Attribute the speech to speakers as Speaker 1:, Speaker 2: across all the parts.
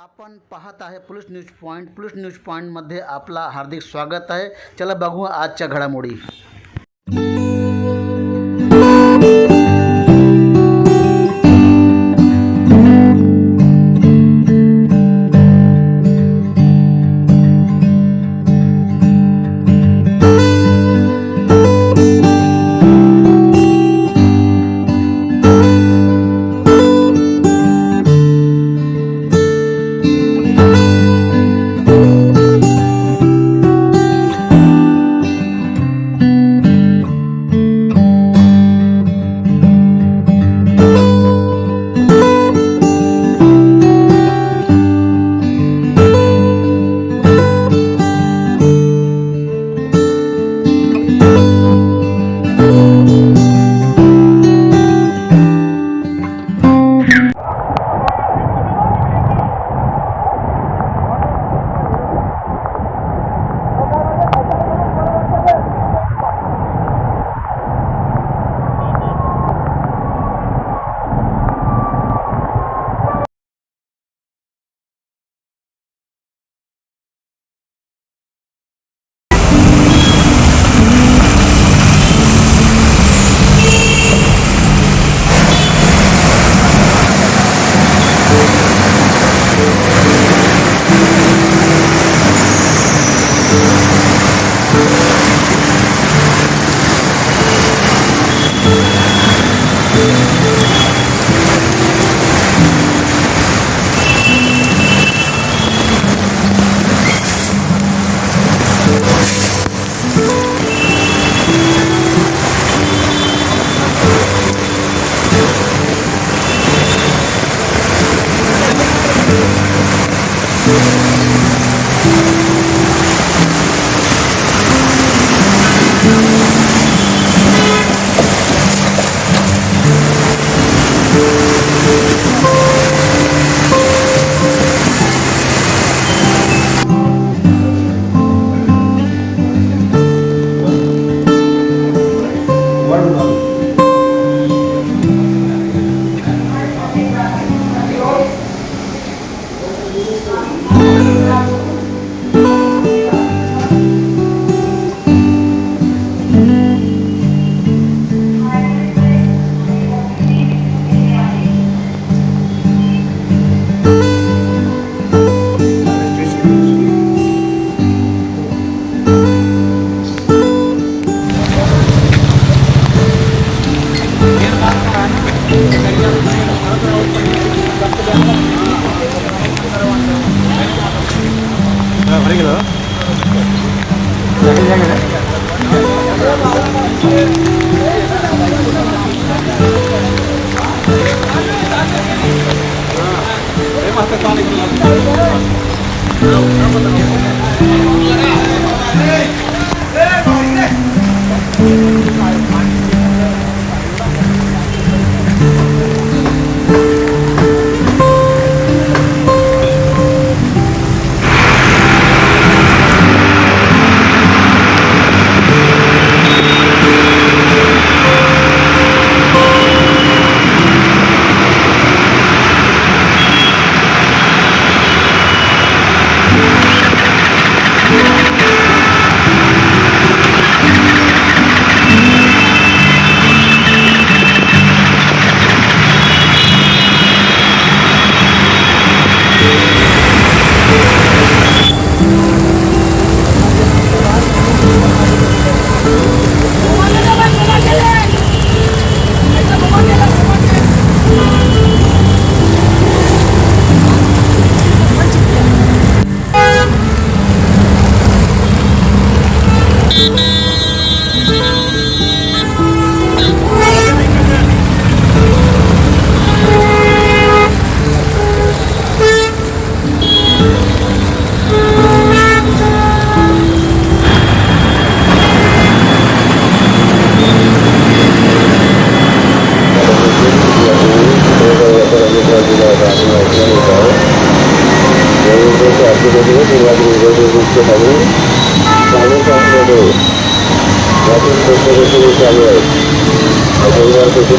Speaker 1: आपण पाहत आहे police news point. Police news पॉईंटमध्ये आपला हार्दिक स्वागत आहे. चला बघू आजच्या घडामोडी.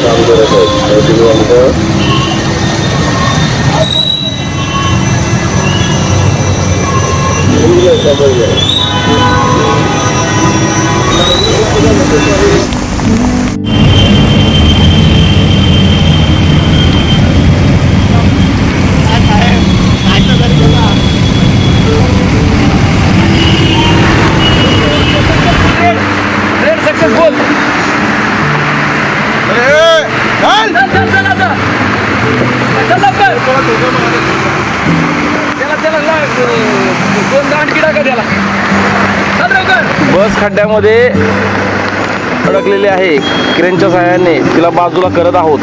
Speaker 1: काम करत आहेत.
Speaker 2: बस खड्ड्यामध्ये अडकलेली आहे. क्रेनच्या सहाय्याने तिला बाजूला करत आहोत.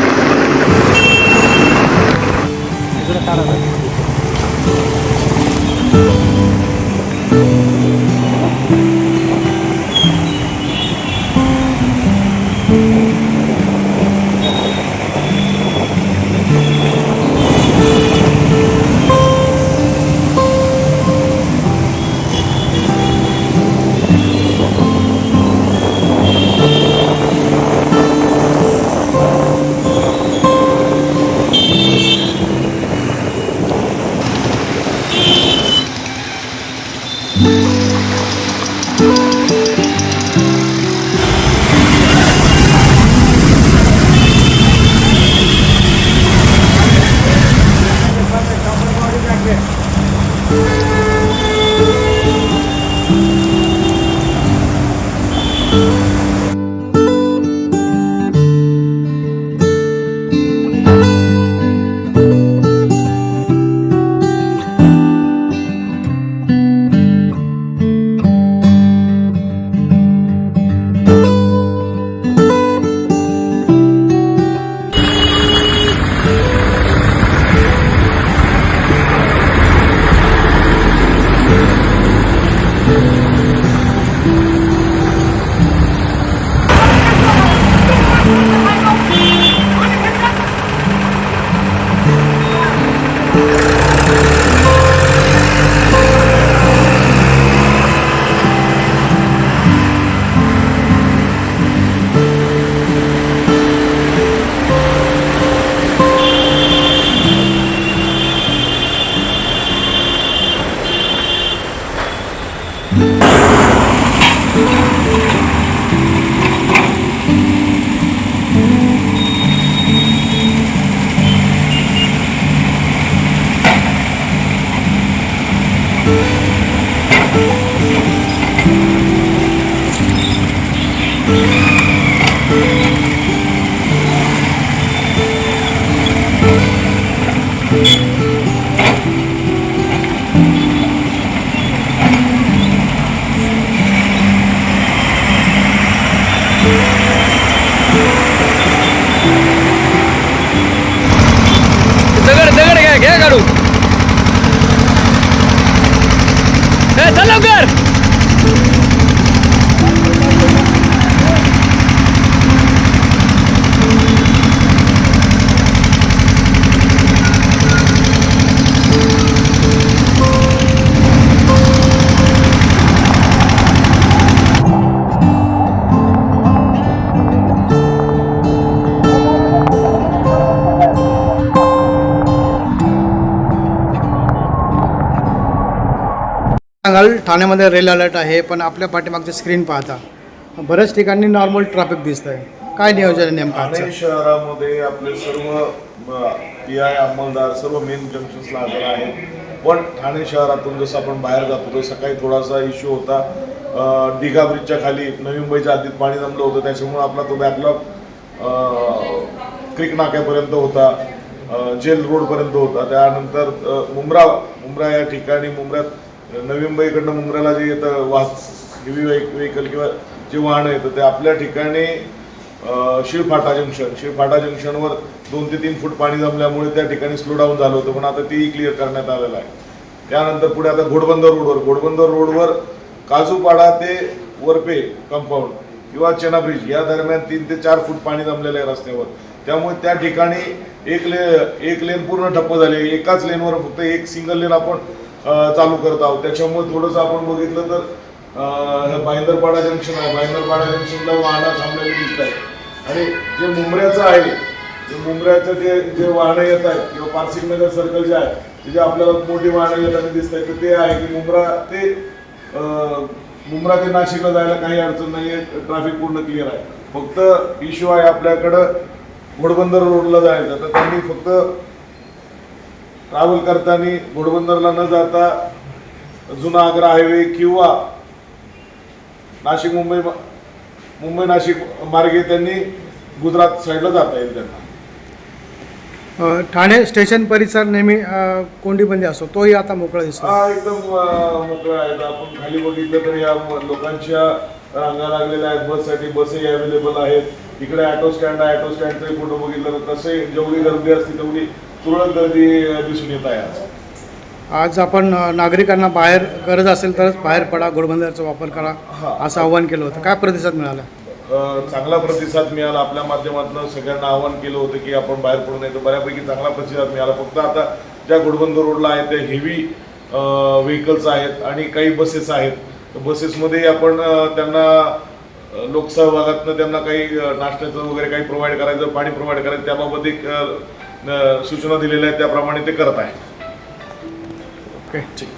Speaker 2: घ्या काढू. चल लवकर.
Speaker 3: सांगाल ठाण्यामध्ये रेल अलर्ट आहे, पण आपल्या पाठीमागच्या स्क्रीन पाहता बऱ्याच ठिकाणी नॉर्मल ट्रॅफिक दिसत आहे. काय नियोजन आहे नेमकं?
Speaker 4: ठाणे शहरामध्ये आपले सर्व PI अंमलदार सर्व मेन जंक्शन्सला हजर आहेत. पण ठाणे शहरातून जसं आपण बाहेर जातो तर सकाळी थोडासा इश्यू होता. दिघा ब्रिजच्या खाली नवी मुंबईच्या आधीत पाणी जमलं होतं, त्याच्यामुळे आपला तो बॅकलॉग क्रिक नाक्यापर्यंत होता, जेल रोडपर्यंत होता. त्यानंतर मुंब्रा या ठिकाणी मुंब्र्यात नवी मुंबईकडनं मुंब्र्याला जे येतं हेवी व्हेकल किंवा जे वाहनं येतं ते आपल्या ठिकाणी शिळफाटा जंक्शनवर 2 ते 3 फूट पाणी जमल्यामुळे त्या ठिकाणी स्लो डाऊन झालं होतं, पण आता तेही क्लिअर करण्यात आलेलं आहे. त्यानंतर पुढे आता घोडबंदर रोडवर काजूपाडा ते वरपे कंपाऊंड किंवा चेना ब्रिज या दरम्यान 3 ते 4 फूट पाणी जमलेलं आहे रस्त्यावर. त्यामुळे त्या ठिकाणी एक लेन पूर्ण ठप्प झाली. एकाच लेनवर फक्त एक सिंगल लेन आपण चालू करत आहोत. त्याच्यामुळे थोडंसं आपण बघितलं तर भाईंदरपाडा जंक्शन आहे, भाईंदरपाडा जंक्शनला वाहनं थांबलेली दिसत आहेत. आणि जे मुंब्र्याचं आहे, मुंब्र्याचं जे वाहनं येत आहेत किंवा पारसिंगनगर सर्कल जे आहे, जे आपल्याला मोठी वाहनं येताना दिसत आहेत, तर ते आहे की मुंब्रा ते मुंब्रा ते नाशिकला जायला काही अडचण नाही आहे, ट्रॅफिक पूर्ण क्लिअर आहे. फक्त इश्यू आहे आपल्याकडं घोडबंदर रोडला जायचं, तर त्यांनी फक्त ट्रॅव्हल करताना घोडबंदरला न जाता जुना आग्रा हायवे किंवा नाशिक मुंबई नाशिक मार्गे त्यांनी गुजरात साईडला जाता येईल त्यांना.
Speaker 3: ठाणे स्टेशन परिसर नेहमी कोंडीबंदी असतो, तोही आता मोकळा दिसतो.
Speaker 4: हा एकदम मोकळा आहे. आपण खाली बघितलं तर या लोकांच्या रांगा लागलेल्या आहेत, बससाठी बसही अवेलेबल आहेत. इकडे ऑटो स्टँड आहे, ऑटो स्टँडचे फोटो बघितलं तर तसे जेवढी गर्दी असते तेवढी तुरळक गर्दी दिसून येत आहे.
Speaker 3: आज आपण नागरिकांना बाहेर गरज असेल तरच बाहेर पडा, घोडबंदरचा वापर करा असं आवाहन केलं होतं. काय प्रतिसाद मिळाला?
Speaker 4: चांगला प्रतिसाद मिळाला. आपल्या माध्यमातून सगळ्यांना आवाहन केलं होतं की आपण बाहेर पडू नये, तर बऱ्यापैकी चांगला प्रतिसाद मिळाला. फक्त आता ज्या घोडबंदर रोडला आहेत त्या हेवी व्हेकल्स आहेत आणि काही बसेस आहेत. तर बसेसमध्ये आपण त्यांना लोकसहभागातनं त्यांना काही नाश्त्याचं वगैरे काही प्रोव्हाइड करायचं, पाणी प्रोव्हाइड करायचं, त्याबाबत एक सूचना दिलेल्या आहेत, त्याप्रमाणे ते करत आहे.
Speaker 3: ओके, ठीक.